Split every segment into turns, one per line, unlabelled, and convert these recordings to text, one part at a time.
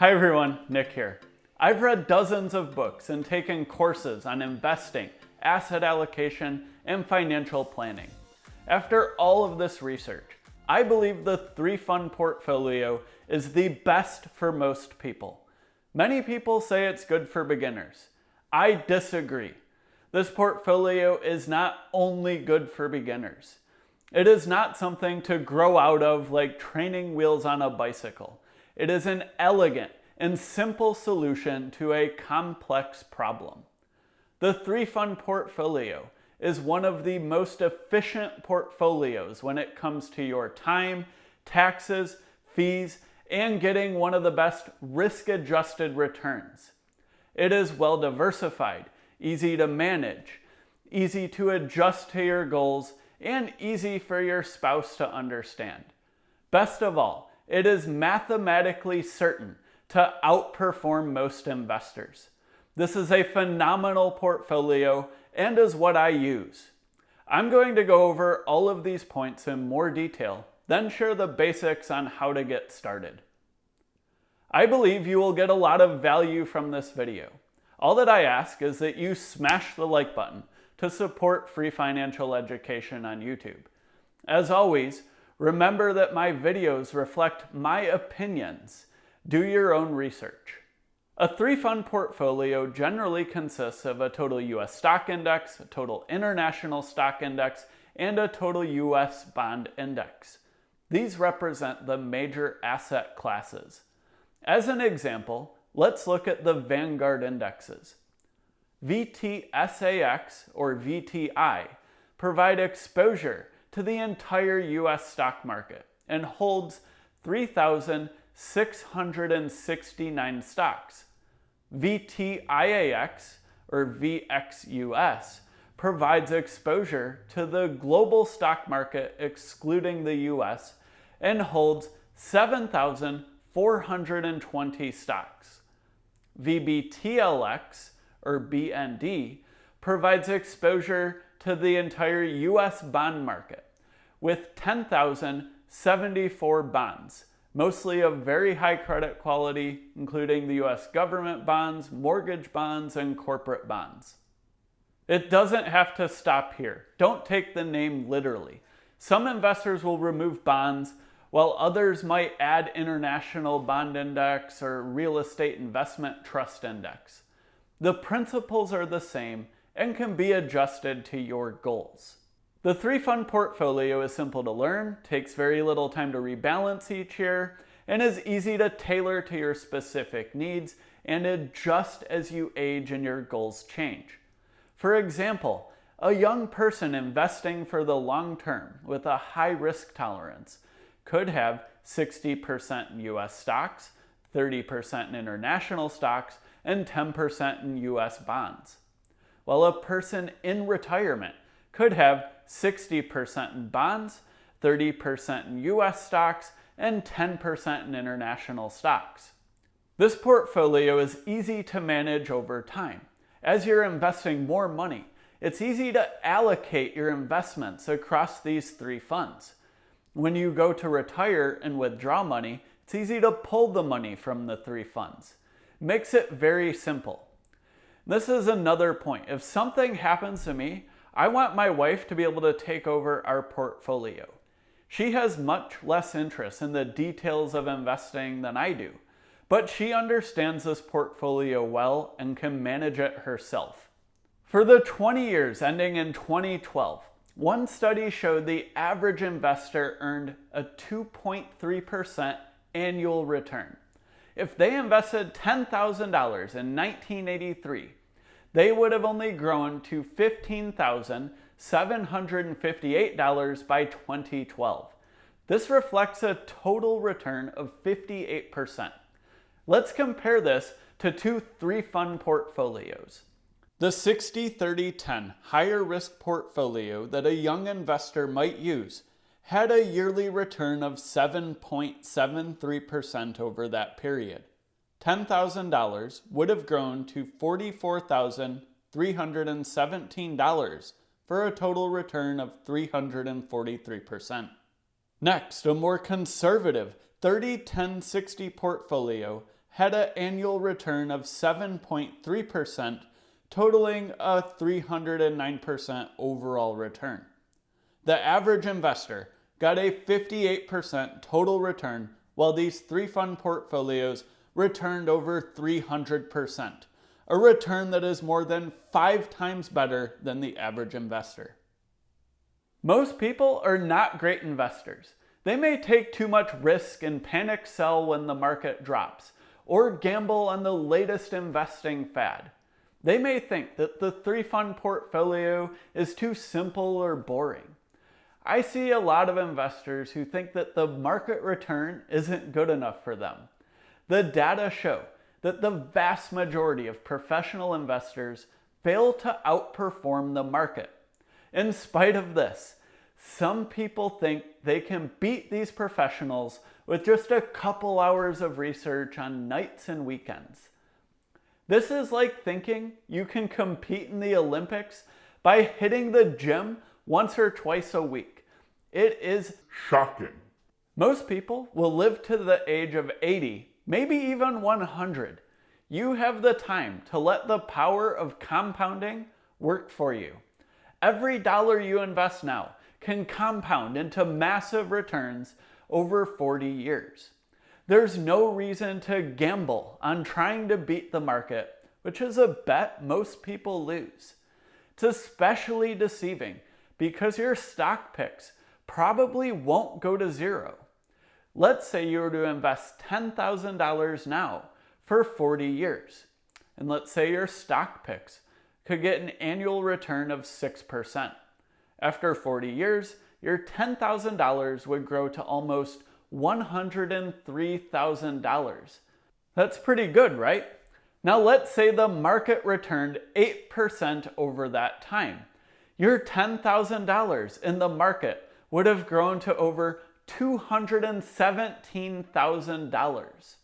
Hi everyone, Nick here. I've read dozens of books and taken courses on investing, asset allocation, and financial planning. After all of this research, I believe the 3-fund portfolio is the best for most people. Many people say it's good for beginners. I disagree. This portfolio is not only good for beginners. It is not something to grow out of like training wheels on a bicycle. It is an elegant and simple solution to a complex problem. The 3-fund portfolio is one of the most efficient portfolios when it comes to your time, taxes, fees, and getting one of the best risk-adjusted returns. It is well diversified, easy to manage, easy to adjust to your goals, and easy for your spouse to understand. Best of all, it is mathematically certain to outperform most investors. This is a phenomenal portfolio and is what I use. I'm going to go over all of these points in more detail, then share the basics on how to get started. I believe you will get a lot of value from this video. All that I ask is that you smash the like button to support free financial education on YouTube. As always, remember that my videos reflect my opinions. Do your own research. A 3-fund portfolio generally consists of a total US stock index, a total international stock index, and a total US bond index. These represent the major asset classes. As an example, let's look at the Vanguard indexes. VTSAX or VTI provide exposure to the entire US stock market and holds 3,669 stocks. VTIAX or VXUS provides exposure to the global stock market excluding the US and holds 7,420 stocks. VBTLX or BND provides exposure to the entire US bond market with 10,074 bonds, mostly of very high credit quality, including the US government bonds, mortgage bonds, and corporate bonds. It doesn't have to stop here. Don't take the name literally. Some investors will remove bonds, while others might add International Bond Index or Real Estate Investment Trust Index. The principles are the same and can be adjusted to your goals. The 3-fund portfolio is simple to learn, takes very little time to rebalance each year, and is easy to tailor to your specific needs and adjust as you age and your goals change. For example, a young person investing for the long term with a high risk tolerance could have 60% in US stocks, 30% in international stocks, and 10% in US bonds. While a person in retirement could have 60% in bonds, 30% in US stocks, and 10% in international stocks. This portfolio is easy to manage over time. As you're investing more money, it's easy to allocate your investments across these 3 funds. When you go to retire and withdraw money, it's easy to pull the money from the 3 funds. Makes it very simple. This is another point. If something happens to me, I want my wife to be able to take over our portfolio. She has much less interest in the details of investing than I do, but she understands this portfolio well and can manage it herself. For the 20 years ending in 2012, one study showed the average investor earned a 2.3% annual return. If they invested $10,000 in 1983, they would have only grown to $15,758 by 2012. This reflects a total return of 58%. Let's compare this to 2 3-fund portfolios. The 60-30-10 higher risk portfolio that a young investor might use had a yearly return of 7.73% over that period. $10,000 would have grown to $44,317 for a total return of 343%. Next, a more conservative 30-10-60 portfolio had an annual return of 7.3%, totaling a 309% overall return. The average investor got a 58% total return, while these three fund portfolios returned over 300%, a return that is more than 5 times better than the average investor. Most people are not great investors. They may take too much risk and panic sell when the market drops, or gamble on the latest investing fad. They may think that the three fund portfolio is too simple or boring. I see a lot of investors who think that the market return isn't good enough for them. The data show that the vast majority of professional investors fail to outperform the market. In spite of this, some people think they can beat these professionals with just a couple hours of research on nights and weekends. This is like thinking you can compete in the Olympics by hitting the gym once or twice a week. It is
shocking.
Most people will live to the age of 80, maybe even 100. You have the time to let the power of compounding work for you. Every dollar you invest now can compound into massive returns over 40 years. There's no reason to gamble on trying to beat the market, which is a bet most people lose. It's especially deceiving because your stock picks probably won't go to zero. Let's say you were to invest $10,000 now for 40 years. And let's say your stock picks could get an annual return of 6%. After 40 years, your $10,000 would grow to almost $103,000. That's pretty good, right? Now let's say the market returned 8% over that time. Your $10,000 in the market would have grown to over $217,000.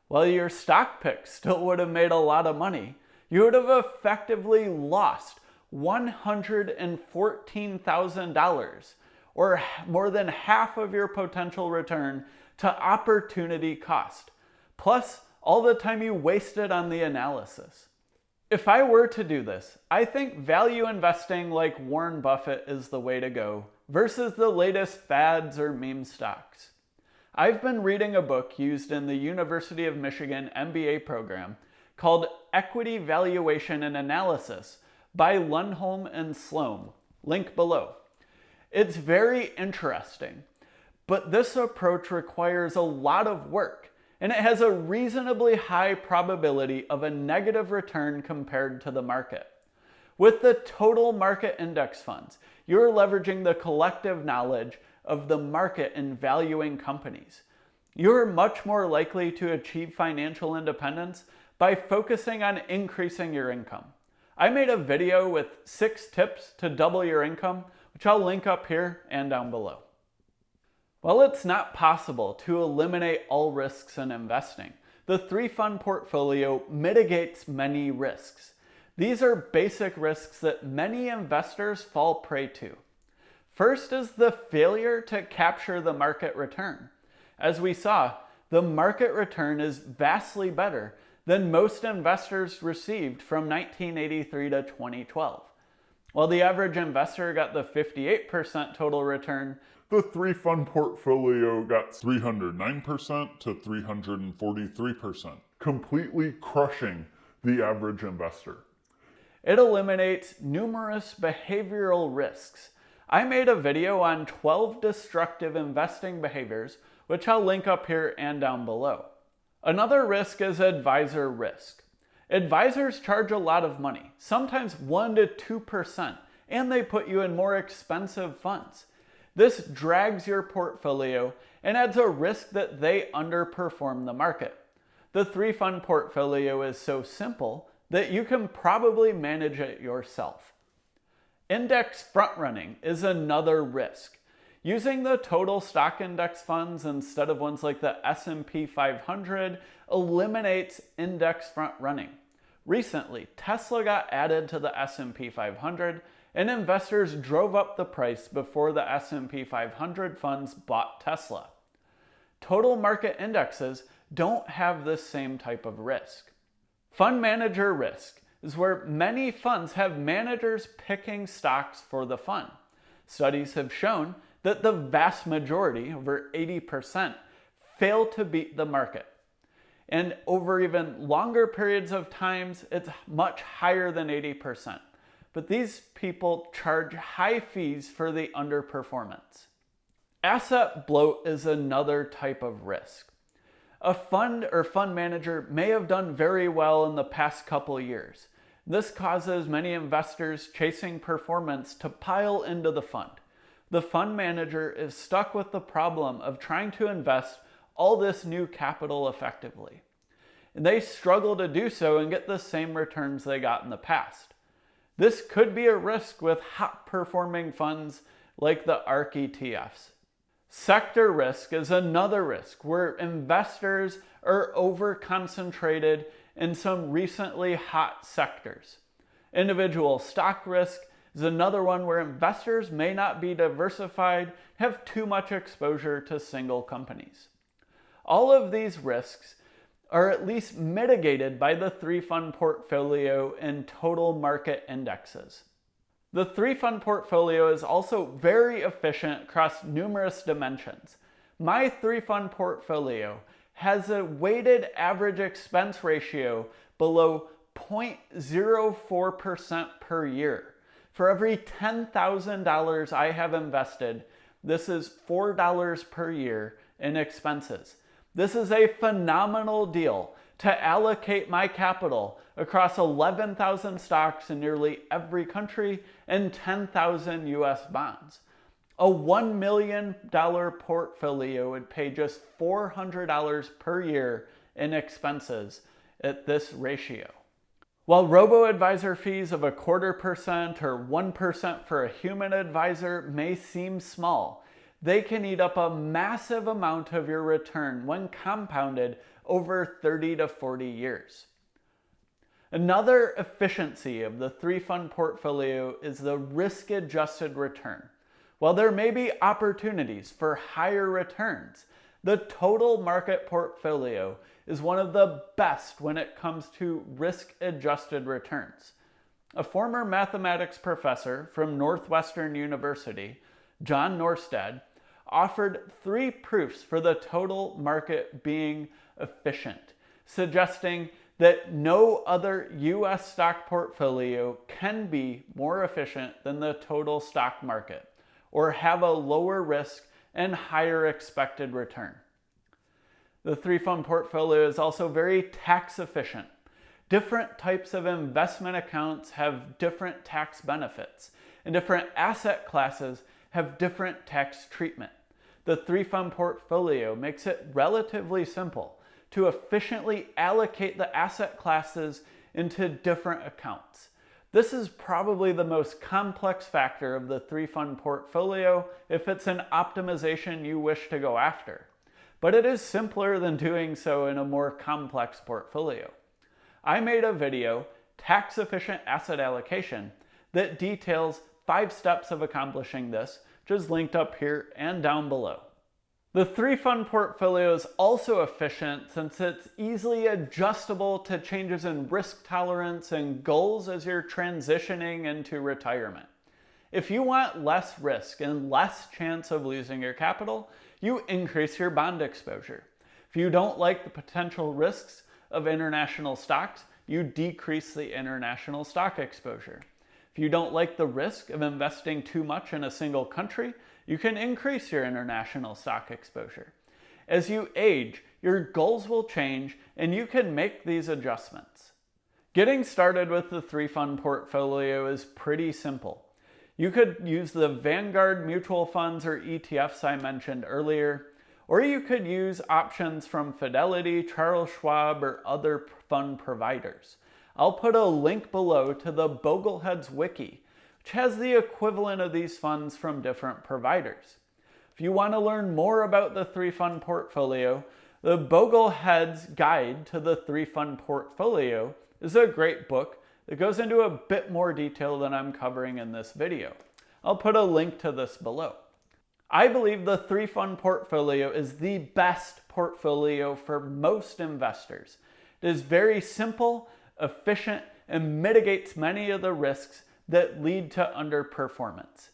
While your stock pick still would have made a lot of money, you would have effectively lost $114,000, or more than half of your potential return, to opportunity cost, plus all the time you wasted on the analysis. If I were to do this, I think value investing like Warren Buffett is the way to go versus the latest fads or meme stocks. I've been reading a book used in the University of Michigan MBA program called Equity Valuation and Analysis by Lundholm and Sloan, link below. It's very interesting, but this approach requires a lot of work, and it has a reasonably high probability of a negative return compared to the market. With the total market index funds, you're leveraging the collective knowledge of the market in valuing companies. You're much more likely to achieve financial independence by focusing on increasing your income. I made a video with 6 tips to double your income, which I'll link up here and down below. While it's not possible to eliminate all risks in investing, the 3-fund portfolio mitigates many risks. These are basic risks that many investors fall prey to. First is the failure to capture the market return. As we saw, the market return is vastly better than most investors received from 1983 to 2012. While the average investor got the 58% total return,
the 3-fund portfolio got 309% to 343%, completely crushing the average investor.
It eliminates numerous behavioral risks. I made a video on 12 destructive investing behaviors, which I'll link up here and down below. Another risk is advisor risk. Advisors charge a lot of money, sometimes 1 to 2%, and they put you in more expensive funds. This drags your portfolio and adds a risk that they underperform the market. The 3-fund portfolio is so simple that you can probably manage it yourself. Index front-running is another risk. Using the total stock index funds instead of ones like the S&P 500 eliminates index front-running. Recently, Tesla got added to the S&P 500, and investors drove up the price before the S&P 500 funds bought Tesla. Total market indexes don't have this same type of risk. Fund manager risk is where many funds have managers picking stocks for the fund. Studies have shown that the vast majority, over 80%, fail to beat the market. And over even longer periods of times, it's much higher than 80%. But these people charge high fees for the underperformance. Asset bloat is another type of risk. A fund or fund manager may have done very well in the past couple years. This causes many investors chasing performance to pile into the fund. The fund manager is stuck with the problem of trying to invest all this new capital effectively. And they struggle to do so and get the same returns they got in the past. This could be a risk with hot performing funds like the ARK ETFs. Sector risk is another risk where investors are over-concentrated in some recently hot sectors. Individual stock risk is another one where investors may not be diversified, have too much exposure to single companies. All of these risks are at least mitigated by the 3-fund portfolio and total market indexes. The 3-fund portfolio is also very efficient across numerous dimensions. My 3-fund portfolio has a weighted average expense ratio below 0.04% per year. For every $10,000 I have invested, this is $4 per year in expenses. This is a phenomenal deal to allocate my capital across 11,000 stocks in nearly every country and 10,000 US bonds. A $1 million portfolio would pay just $400 per year in expenses at this ratio. While robo-advisor fees of 0.25% or 1% for a human advisor may seem small, they can eat up a massive amount of your return when compounded over 30 to 40 years. Another efficiency of the 3-fund portfolio is the risk-adjusted return. While there may be opportunities for higher returns, the total market portfolio is one of the best when it comes to risk-adjusted returns. A former mathematics professor from Northwestern University, John Norstad, offered 3 proofs for the total market being efficient, suggesting that no other US stock portfolio can be more efficient than the total stock market, or have a lower risk and higher expected return. The 3-fund portfolio is also very tax efficient. Different types of investment accounts have different tax benefits, and different asset classes have different tax treatment. The 3-fund portfolio makes it relatively simple to efficiently allocate the asset classes into different accounts. This is probably the most complex factor of the 3-fund portfolio if it's an optimization you wish to go after. But it is simpler than doing so in a more complex portfolio. I made a video, Tax Efficient Asset Allocation, that details 5 steps of accomplishing this, which is linked up here and down below. The 3-fund portfolio is also efficient since it's easily adjustable to changes in risk tolerance and goals as you're transitioning into retirement. If you want less risk and less chance of losing your capital, you increase your bond exposure. If you don't like the potential risks of international stocks, you decrease the international stock exposure. If you don't like the risk of investing too much in a single country, you can increase your international stock exposure. As you age, your goals will change and you can make these adjustments. Getting started with the 3-fund portfolio is pretty simple. You could use the Vanguard mutual funds or ETFs I mentioned earlier, or you could use options from Fidelity, Charles Schwab, or other fund providers. I'll put a link below to the Bogleheads wiki, which has the equivalent of these funds from different providers. If you want to learn more about the 3-fund portfolio, the Bogleheads Guide to the 3-fund portfolio is a great book that goes into a bit more detail than I'm covering in this video. I'll put a link to this below. I believe the 3-fund portfolio is the best portfolio for most investors. It is very simple, efficient, and mitigates many of the risks that lead to underperformance.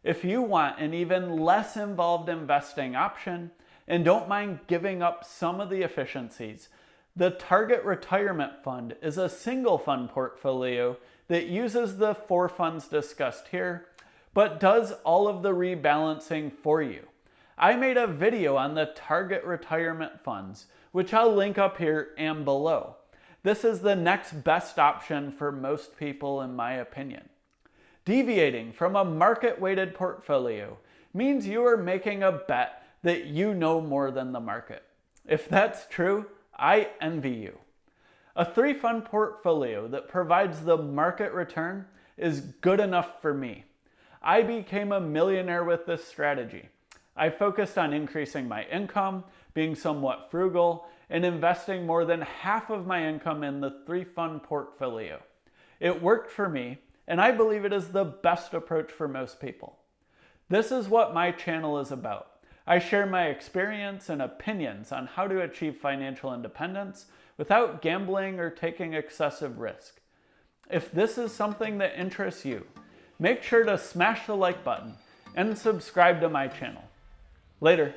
If you want an even less involved investing option and don't mind giving up some of the efficiencies, the Target Retirement Fund is a single fund portfolio that uses the 4 funds discussed here, but does all of the rebalancing for you. I made a video on the Target Retirement Funds, which I'll link up here and below. This is the next best option for most people, in my opinion. Deviating from a market-weighted portfolio means you are making a bet that you know more than the market. If that's true, I envy you. A 3-fund portfolio that provides the market return is good enough for me. I became a millionaire with this strategy. I focused on increasing my income, being somewhat frugal, and investing more than half of my income in the 3-fund portfolio. It worked for me, and I believe it is the best approach for most people. This is what my channel is about. I share my experience and opinions on how to achieve financial independence without gambling or taking excessive risk. If this is something that interests you, make sure to smash the like button and subscribe to my channel. Later.